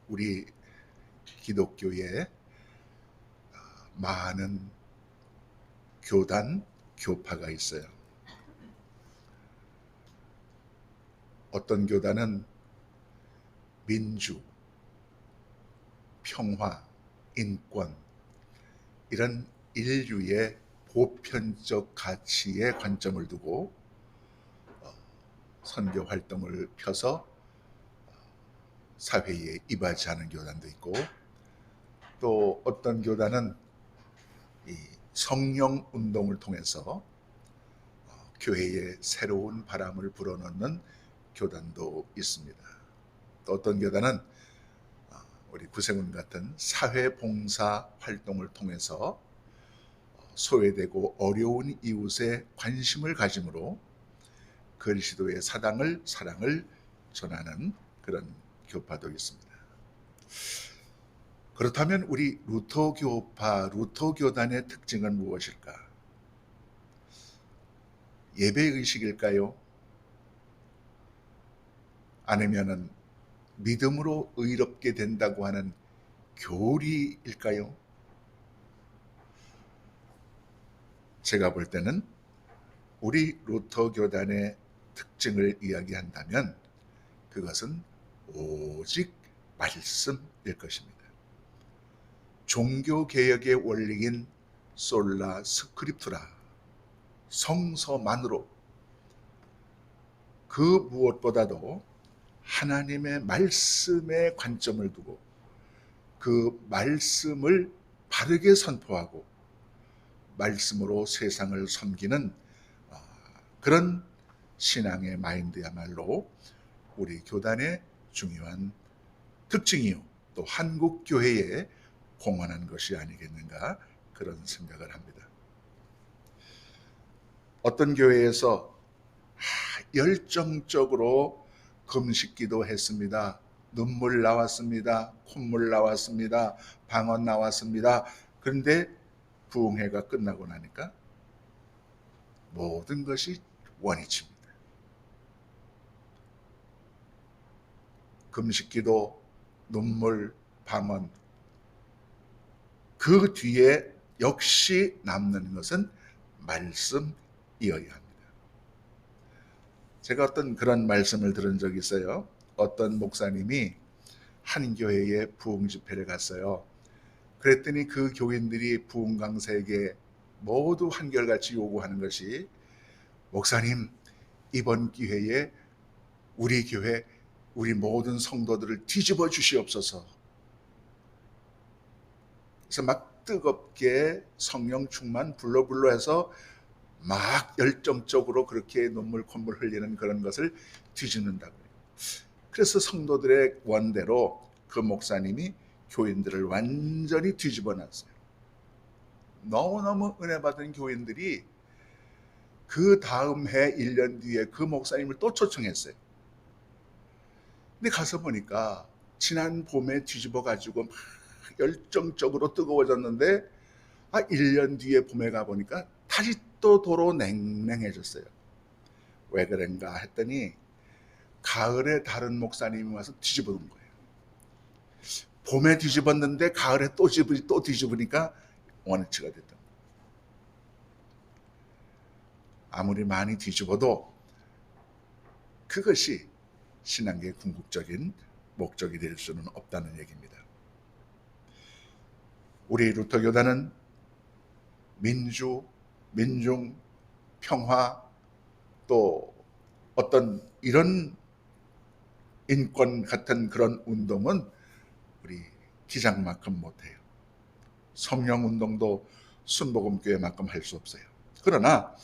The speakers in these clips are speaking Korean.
우리 기독교에 많은 교단, 교파가 있어요. 어떤 교단은 민주, 평화, 인권 이런 인류의 보편적 가치에 관점을 두고 선교 활동을 펴서 사회에 이바지하는 교단도 있고, 또 어떤 교단은 이 성령 운동을 통해서 교회에 새로운 바람을 불어넣는 교단도 있습니다. 또 어떤 교단은 우리 구세군 같은 사회봉사 활동을 통해서 소외되고 어려운 이웃에 관심을 가짐으로 그리스도의 사랑을 전하는 그런 교파도 있습니다. 그렇다면 우리 루터교파, 루터교단의 특징은 무엇일까? 예배의식일까요? 아니면은 믿음으로 의롭게 된다고 하는 교리일까요? 제가 볼 때는 우리 루터교단의 특징을 이야기한다면 그것은 오직 말씀일 것입니다. 종교개혁의 원리인 솔라 스크립투라, 성서만으로, 그 무엇보다도 하나님의 말씀에 관점을 두고 그 말씀을 바르게 선포하고 말씀으로 세상을 섬기는 그런 신앙의 마인드야말로 우리 교단의 중요한 특징이요, 또 한국 교회에 공헌한 것이 아니겠는가, 그런 생각을 합니다. 어떤 교회에서 열정적으로 금식기도 했습니다. 눈물 나왔습니다. 콧물 나왔습니다. 방언 나왔습니다. 그런데 부흥회가 끝나고 나니까 모든 것이 원위치입니다. 금식기도, 눈물, 방언, 그 뒤에 역시 남는 것은 말씀이어야 합니다. 제가 어떤 그런 말씀을 들은 적이 있어요. 어떤 목사님이 한 교회에 부흥 집회를 갔어요. 그랬더니 그 교인들이 부흥 강사에게 모두 한결같이 요구하는 것이, 목사님, 이번 기회에 우리 교회, 우리 모든 성도들을 뒤집어 주시옵소서. 그래서 막 뜨겁게 성령 충만 불러불러 해서 막 열정적으로 그렇게 눈물 콧물 흘리는 그런 것을 뒤집는다고요. 그래서 성도들의 원대로 그 목사님이 교인들을 완전히 뒤집어 놨어요. 너무너무 은혜 받은 교인들이 그 다음 해 1년 뒤에 그 목사님을 또 초청했어요. 근데 가서 보니까 지난 봄에 뒤집어 가지고 막 열정적으로 뜨거워졌는데 1년 뒤에 봄에 가보니까 다시 또 도로 냉랭해졌어요. 왜 그런가 했더니 가을에 다른 목사님이 와서 뒤집어 놓은 거예요. 봄에 뒤집었는데 가을에 또 뒤집으니까 원위치가 됐던 거예요. 아무리 많이 뒤집어도 그것이 신앙의 궁극적인 목적이 될 수는 없다는 얘기입니다. 우리 루터교단은 민주, 민중, 평화, 또 어떤 이런 인권 같은 그런 운동은 우리 기장만큼 못해요. 성령운동도 순복음교회만큼 할 수 없어요. 그러나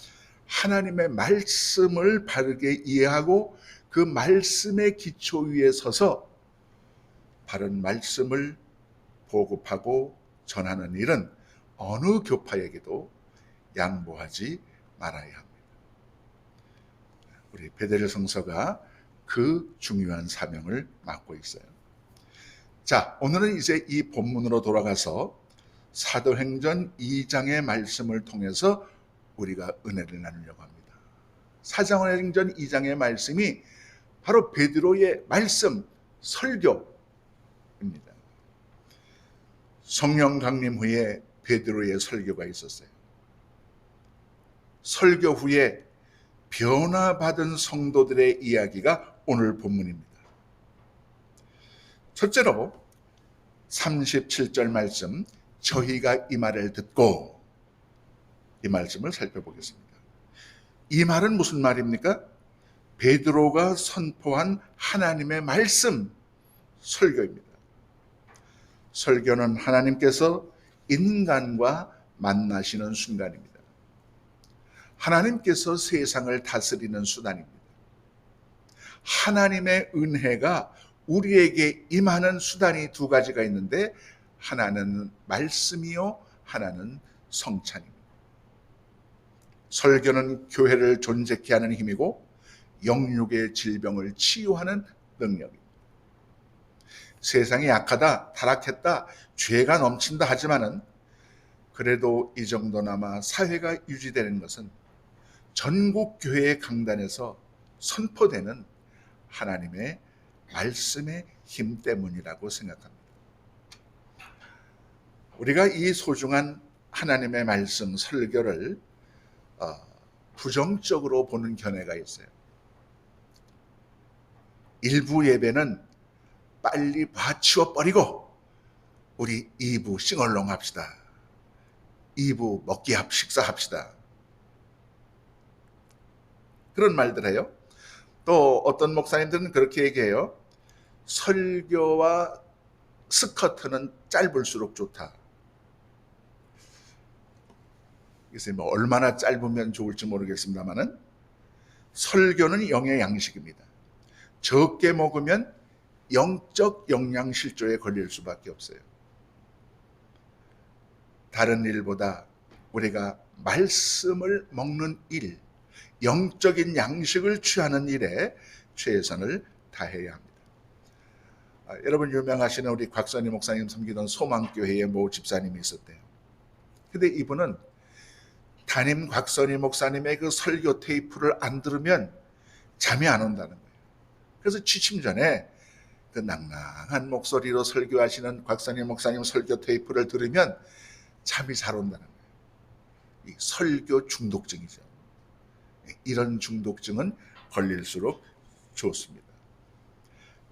하나님의 말씀을 바르게 이해하고 그 말씀의 기초 위에 서서 바른 말씀을 보급하고 전하는 일은 어느 교파에게도 양보하지 말아야 합니다. 우리 베델 성서가 그 중요한 사명을 맡고 있어요. 자, 오늘은 이제 이 본문으로 돌아가서 사도행전 2장의 말씀을 통해서 우리가 은혜를 나누려고 합니다. 사도행전 2장의 말씀이 바로 베드로의 말씀, 설교입니다. 성령 강림 후에 베드로의 설교가 있었어요. 설교 후에 변화받은 성도들의 이야기가 오늘 본문입니다. 첫째로 37절 말씀, 저희가 이 말을 듣고, 이 말씀을 살펴보겠습니다. 이 말은 무슨 말입니까? 베드로가 선포한 하나님의 말씀, 설교입니다. 설교는 하나님께서 인간과 만나시는 순간입니다. 하나님께서 세상을 다스리는 수단입니다. 하나님의 은혜가 우리에게 임하는 수단이 두 가지가 있는데, 하나는 말씀이요, 하나는 성찬입니다. 설교는 교회를 존재케 하는 힘이고 영육의 질병을 치유하는 능력입니다. 세상이 약하다, 타락했다, 죄가 넘친다 하지만은 그래도 이 정도나마 사회가 유지되는 것은 전국 교회의 강단에서 선포되는 하나님의 말씀의 힘 때문이라고 생각합니다. 우리가 이 소중한 하나님의 말씀 설교를 부정적으로 보는 견해가 있어요. 일부 예배는 빨리 봐치워버리고 우리 2부 싱얼롱 합시다. 2부 먹기 식사합시다. 그런 말들 해요. 또 어떤 목사님들은 그렇게 얘기해요. 설교와 스커트는 짧을수록 좋다. 그래서 뭐 얼마나 짧으면 좋을지 모르겠습니다만은 설교는 영의 양식입니다. 적게 먹으면 영적 영양실조에 걸릴 수밖에 없어요. 다른 일보다 우리가 말씀을 먹는 일, 영적인 양식을 취하는 일에 최선을 다해야 합니다. 여러분 유명하시는 우리 곽선희 목사님 섬기던 소망교회의 모 집사님이 있었대요. 근데 이분은 담임 곽선희 목사님의 그 설교 테이프를 안 들으면 잠이 안 온다는 거예요. 그래서 취침 전에 그 낭낭한 목소리로 설교하시는 곽선희 목사님 설교 테이프를 들으면 잠이 잘 온다는 거예요. 이 설교 중독증이죠. 이런 중독증은 걸릴수록 좋습니다.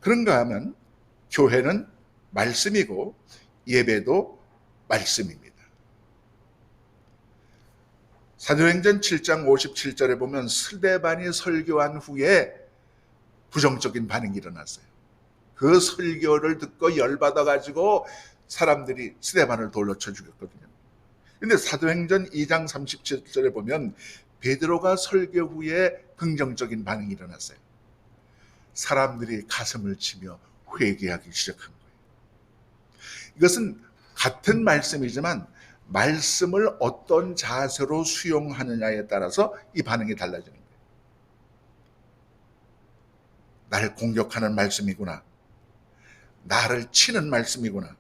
그런가 하면 교회는 말씀이고 예배도 말씀입니다. 사도행전 7장 57절에 보면 스데반이 설교한 후에 부정적인 반응이 일어났어요. 그 설교를 듣고 열받아가지고 사람들이 스데반을 돌로 쳐 죽였거든요. 근데 사도행전 2장 37절에 보면 베드로가 설교 후에 긍정적인 반응이 일어났어요. 사람들이 가슴을 치며 회개하기 시작한 거예요. 이것은 같은 말씀이지만 말씀을 어떤 자세로 수용하느냐에 따라서 이 반응이 달라지는 거예요. 나를 공격하는 말씀이구나. 나를 치는 말씀이구나.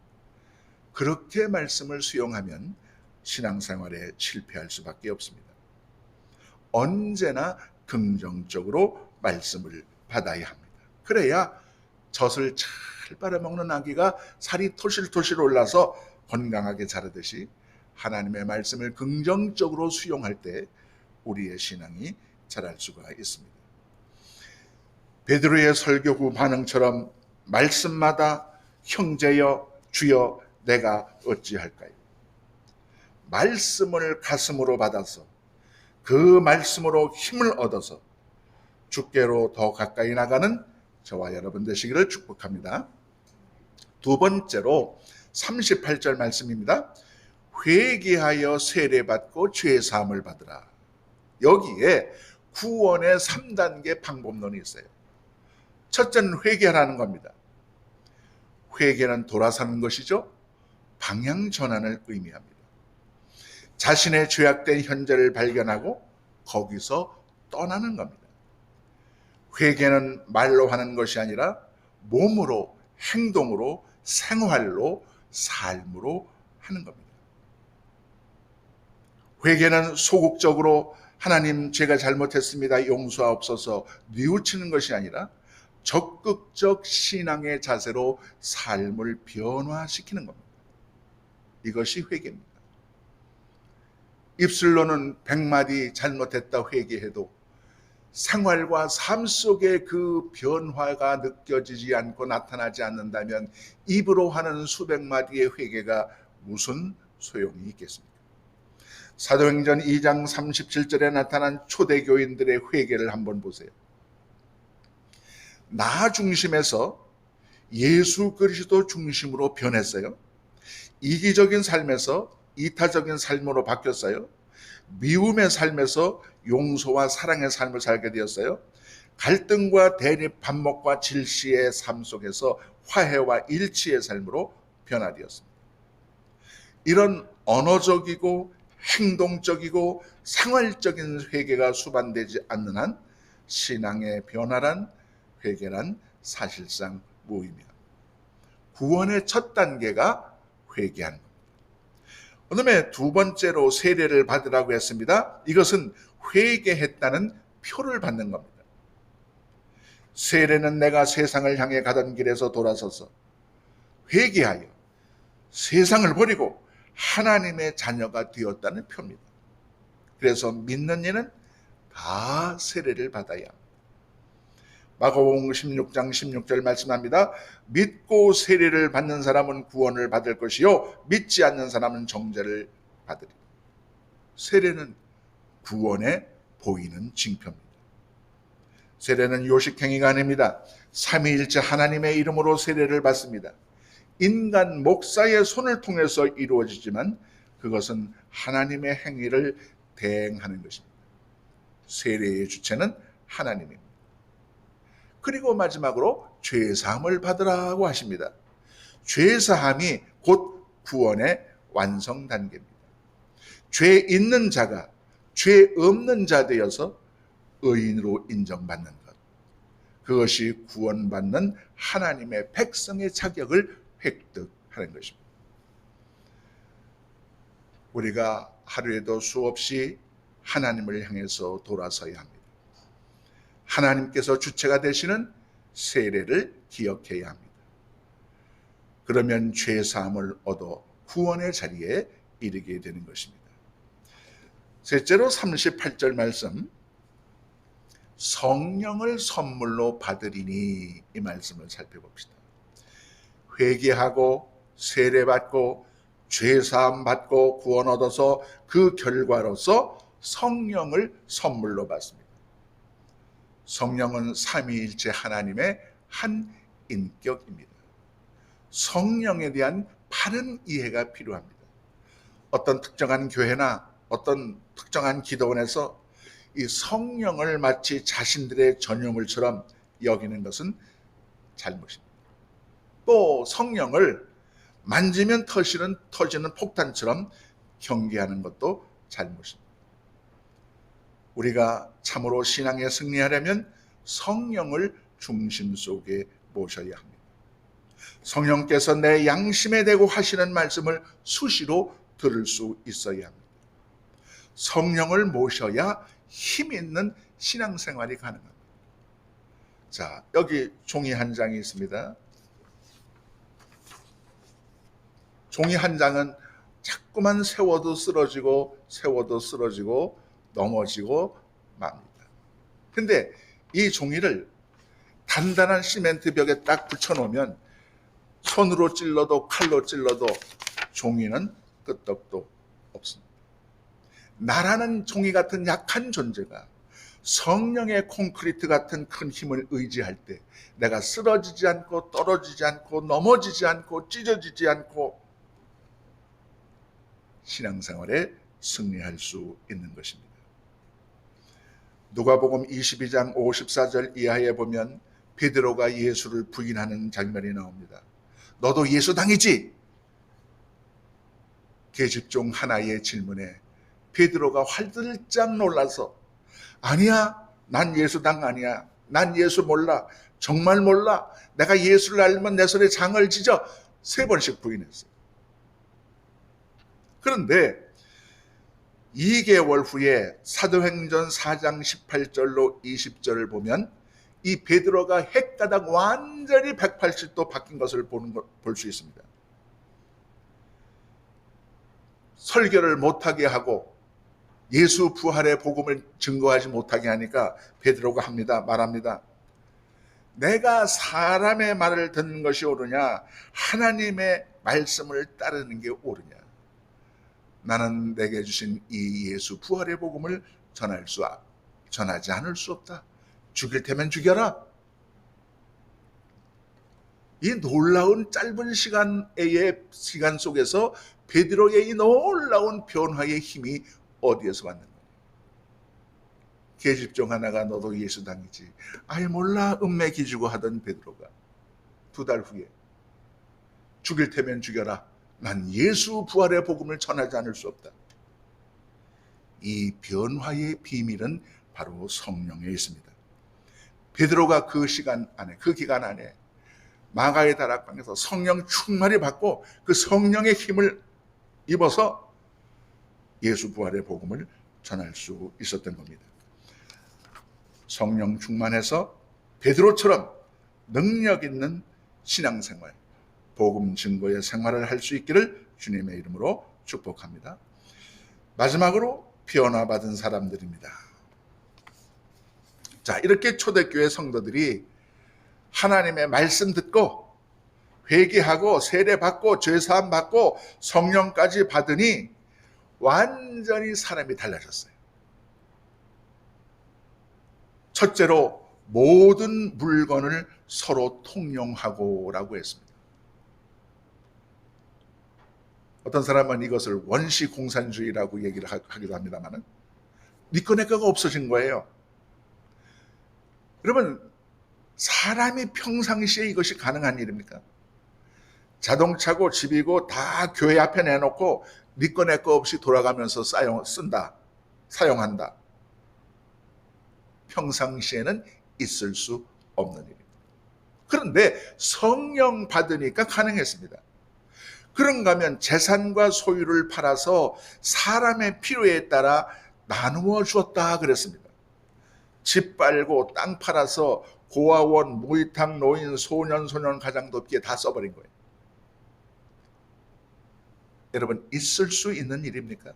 그렇게 말씀을 수용하면 신앙생활에 실패할 수밖에 없습니다. 언제나 긍정적으로 말씀을 받아야 합니다. 그래야 젖을 잘 빨아먹는 아기가 살이 토실토실 올라서 건강하게 자라듯이 하나님의 말씀을 긍정적으로 수용할 때 우리의 신앙이 자랄 수가 있습니다. 베드로의 설교 후 반응처럼 말씀마다 형제여 주여 내가 어찌할까요? 말씀을 가슴으로 받아서 그 말씀으로 힘을 얻어서 주께로 더 가까이 나가는 저와 여러분 되시기를 축복합니다. 두 번째로 38절 말씀입니다. 회개하여 세례받고 죄사함을 받으라. 여기에 구원의 3단계 방법론이 있어요. 첫째는 회개하라는 겁니다. 회개는 돌아서는 것이죠. 방향 전환을 의미합니다. 자신의 죄악된 현재를 발견하고 거기서 떠나는 겁니다. 회개는 말로 하는 것이 아니라 몸으로, 행동으로, 생활로, 삶으로 하는 겁니다. 회개는 소극적으로 하나님 제가 잘못했습니다 용서하옵소서 뉘우치는 것이 아니라 적극적 신앙의 자세로 삶을 변화시키는 겁니다. 이것이 회개입니다. 입술로는 100마디 잘못했다 회개해도 생활과 삶 속에 그 변화가 느껴지지 않고 나타나지 않는다면 입으로 하는 수백 마디의 회개가 무슨 소용이 있겠습니까? 사도행전 2장 37절에 나타난 초대교인들의 회개를 한번 보세요. 나 중심에서 예수 그리스도 중심으로 변했어요. 이기적인 삶에서 이타적인 삶으로 바뀌었어요. 미움의 삶에서 용서와 사랑의 삶을 살게 되었어요. 갈등과 대립, 반목과 질시의 삶 속에서 화해와 일치의 삶으로 변화되었습니다. 이런 언어적이고 행동적이고 생활적인 회개가 수반되지 않는 한 신앙의 변화란 회개란 사실상 무의미합니다. 구원의 첫 단계가 회개하는 겁니다. 그다음에 두 번째로 세례를 받으라고 했습니다. 이것은 회개했다는 표를 받는 겁니다. 세례는 내가 세상을 향해 가던 길에서 돌아서서 회개하여 세상을 버리고 하나님의 자녀가 되었다는 표입니다. 그래서 믿는 이는 다 세례를 받아야 합니다. 마가복음 16장 16절 말씀합니다. 믿고 세례를 받는 사람은 구원을 받을 것이요 믿지 않는 사람은 정죄를 받으리라. 세례는 구원에 보이는 징표입니다. 세례는 요식행위가 아닙니다. 삼위일체 하나님의 이름으로 세례를 받습니다. 인간 목사의 손을 통해서 이루어지지만 그것은 하나님의 행위를 대행하는 것입니다. 세례의 주체는 하나님입니다. 그리고 마지막으로 죄사함을 받으라고 하십니다. 죄사함이 곧 구원의 완성 단계입니다. 죄 있는 자가 죄 없는 자 되어서 의인으로 인정받는 것. 그것이 구원받는 하나님의 백성의 자격을 획득하는 것입니다. 우리가 하루에도 수없이 하나님을 향해서 돌아서야 합니다. 하나님께서 주체가 되시는 세례를 기억해야 합니다. 그러면 죄사함을 얻어 구원의 자리에 이르게 되는 것입니다. 셋째로 38절 말씀, 성령을 선물로 받으리니, 이 말씀을 살펴봅시다. 회개하고 세례받고 죄사함 받고 구원 얻어서 그 결과로서 성령을 선물로 받습니다. 성령은 삼위일체 하나님의 한 인격입니다. 성령에 대한 바른 이해가 필요합니다. 어떤 특정한 교회나 어떤 특정한 기도원에서 이 성령을 마치 자신들의 전유물처럼 여기는 것은 잘못입니다. 또 성령을 만지면 터지는 폭탄처럼 경계하는 것도 잘못입니다. 우리가 참으로 신앙에 승리하려면 성령을 중심 속에 모셔야 합니다. 성령께서 내 양심에 대고 하시는 말씀을 수시로 들을 수 있어야 합니다. 성령을 모셔야 힘 있는 신앙생활이 가능합니다. 자, 여기 종이 한 장이 있습니다. 종이 한 장은 자꾸만 세워도 쓰러지고 넘어지고 맙니다. 근데 이 종이를 단단한 시멘트 벽에 딱 붙여놓으면 손으로 찔러도 칼로 찔러도 종이는 끄떡도 없습니다. 나라는 종이 같은 약한 존재가 성령의 콘크리트 같은 큰 힘을 의지할 때 내가 쓰러지지 않고 떨어지지 않고 넘어지지 않고 찢어지지 않고 신앙생활에 승리할 수 있는 것입니다. 누가복음 22장 54절 이하에 보면 베드로가 예수를 부인하는 장면이 나옵니다. 너도 예수 당이지? 계집종 하나의 질문에 베드로가 활들짝 놀라서 아니야, 난 예수당 아니야. 난 예수 몰라. 정말 몰라. 내가 예수를 알면 내 손에 장을 지져 3번씩 부인했어요. 그런데 2개월 후에 사도행전 4장 18절로 20절을 보면 이 베드로가 헷가닥 완전히 180도 바뀐 것을 볼 수 있습니다. 설교를 못하게 하고 예수 부활의 복음을 증거하지 못하게 하니까 베드로가 말합니다. 내가 사람의 말을 듣는 것이 옳으냐 하나님의 말씀을 따르는 게 옳으냐. 나는 내게 주신 이 예수 부활의 복음을 전하지 않을 수 없다. 죽일 테면 죽여라. 이 놀라운 짧은 시간 속에서 베드로의 이 놀라운 변화의 힘이 어디에서 왔는가? 계집종 하나가 너도 예수당이지. 아예 몰라 음매 기주고 하던 베드로가 2달 후에 죽일 테면 죽여라. 난 예수 부활의 복음을 전하지 않을 수 없다. 이 변화의 비밀은 바로 성령에 있습니다. 베드로가 그 기간 안에 마가의 다락방에서 성령 충만히 받고 그 성령의 힘을 입어서 예수 부활의 복음을 전할 수 있었던 겁니다. 성령 충만해서 베드로처럼 능력 있는 신앙생활, 복음 증거의 생활을 할 수 있기를 주님의 이름으로 축복합니다. 마지막으로 변화받은 사람들입니다. 자, 이렇게 초대교회 성도들이 하나님의 말씀 듣고 회개하고 세례받고 죄사함 받고 성령까지 받으니 완전히 사람이 달라졌어요. 첫째로 모든 물건을 서로 통용하고라고 했습니다. 어떤 사람은 이것을 원시 공산주의라고 얘기를 하기도 합니다만 네 거 내 거가 없어진 거예요. 여러분, 사람이 평상시에 이것이 가능한 일입니까? 자동차고 집이고 다 교회 앞에 내놓고 네 거 내 거 없이 돌아가면서 사용한다. 평상시에는 있을 수 없는 일입니다. 그런데 성령 받으니까 가능했습니다. 그런가 하면 재산과 소유를 팔아서 사람의 필요에 따라 나누어 주었다 그랬습니다. 집 팔고 땅 팔아서 고아원, 무이탁, 노인, 소년 가장도 없기에 다 써버린 거예요. 여러분, 있을 수 있는 일입니까?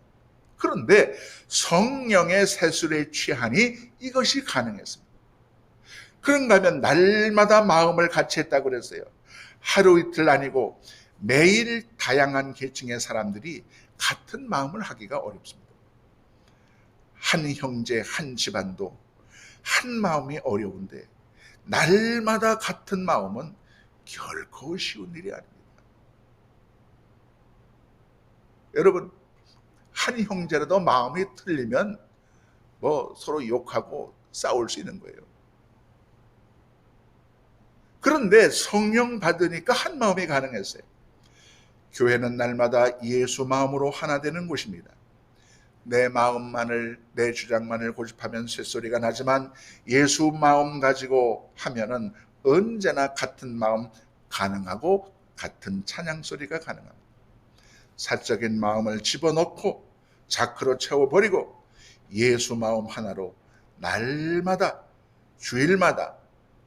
그런데 성령의 세술에 취하니 이것이 가능했습니다. 그런가 하면 날마다 마음을 같이 했다고 그랬어요. 하루 이틀 아니고 매일 다양한 계층의 사람들이 같은 마음을 하기가 어렵습니다. 한 형제, 한 집안도 한 마음이 어려운데 날마다 같은 마음은 결코 쉬운 일이 아닙니다. 여러분, 한 형제라도 마음이 틀리면 서로 욕하고 싸울 수 있는 거예요. 그런데 성령 받으니까 한 마음이 가능했어요. 교회는 날마다 예수 마음으로 하나 되는 곳입니다. 내 마음만을, 내 주장만을 고집하면 쇳소리가 나지만 예수 마음 가지고 하면은 언제나 같은 마음 가능하고 같은 찬양 소리가 가능합니다. 사적인 마음을 집어넣고 자크로 채워버리고 예수 마음 하나로 날마다 주일마다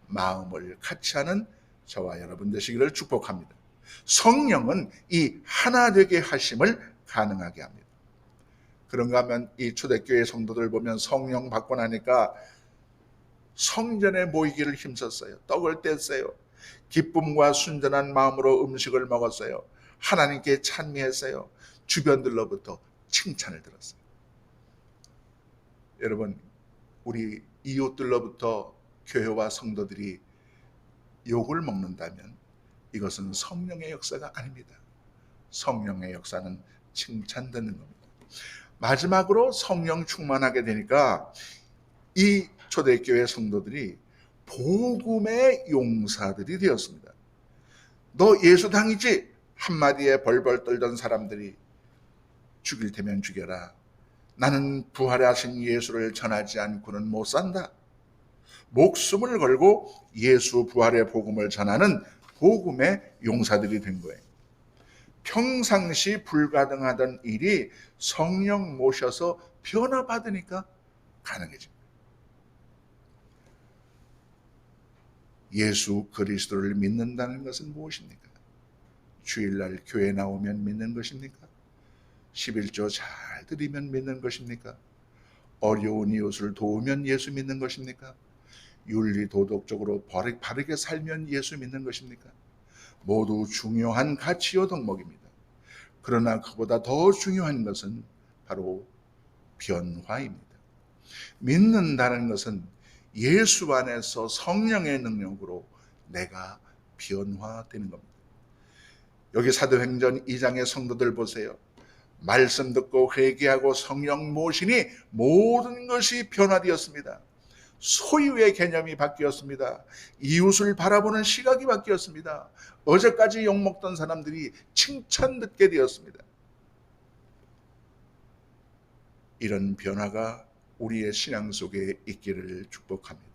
마음을 같이 하는 저와 여러분 되시기를 축복합니다. 성령은 이 하나 되게 하심을 가능하게 합니다. 그런가 하면 이 초대교회 성도들 보면 성령 받고 나니까 성전에 모이기를 힘썼어요. 떡을 뗐어요. 기쁨과 순전한 마음으로 음식을 먹었어요. 하나님께 찬미했어요. 주변들로부터 칭찬을 들었어요. 여러분, 우리 이웃들로부터 교회와 성도들이 욕을 먹는다면 이것은 성령의 역사가 아닙니다. 성령의 역사는 칭찬 듣는 겁니다. 마지막으로 성령 충만하게 되니까 이 초대교회 성도들이 복음의 용사들이 되었습니다. 너 예수당이지? 한마디에 벌벌 떨던 사람들이 죽일 테면 죽여라. 나는 부활하신 예수를 전하지 않고는 못 산다. 목숨을 걸고 예수 부활의 복음을 전하는 복음의 용사들이 된 거예요. 평상시 불가능하던 일이 성령 모셔서 변화받으니까 가능해집니다. 예수 그리스도를 믿는다는 것은 무엇입니까? 주일날 교회 나오면 믿는 것입니까? 11조 잘 드리면 믿는 것입니까? 어려운 이웃을 도우면 예수 믿는 것입니까? 윤리 도덕적으로 바르게 살면 예수 믿는 것입니까? 모두 중요한 가치요 덕목입니다. 그러나 그보다 더 중요한 것은 바로 변화입니다. 믿는다는 것은 예수 안에서 성령의 능력으로 내가 변화되는 겁니다. 여기 사도행전 2장의 성도들 보세요. 말씀 듣고 회개하고 성령 모시니 모든 것이 변화되었습니다. 소유의 개념이 바뀌었습니다. 이웃을 바라보는 시각이 바뀌었습니다. 어제까지 욕먹던 사람들이 칭찬 듣게 되었습니다. 이런 변화가 우리의 신앙 속에 있기를 축복합니다.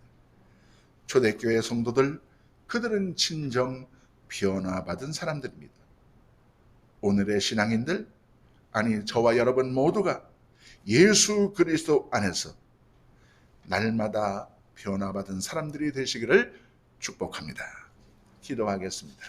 초대교회 성도들, 그들은 진정 변화받은 사람들입니다. 오늘의 신앙인들, 아니 저와 여러분 모두가 예수 그리스도 안에서 날마다 변화받은 사람들이 되시기를 축복합니다. 기도하겠습니다.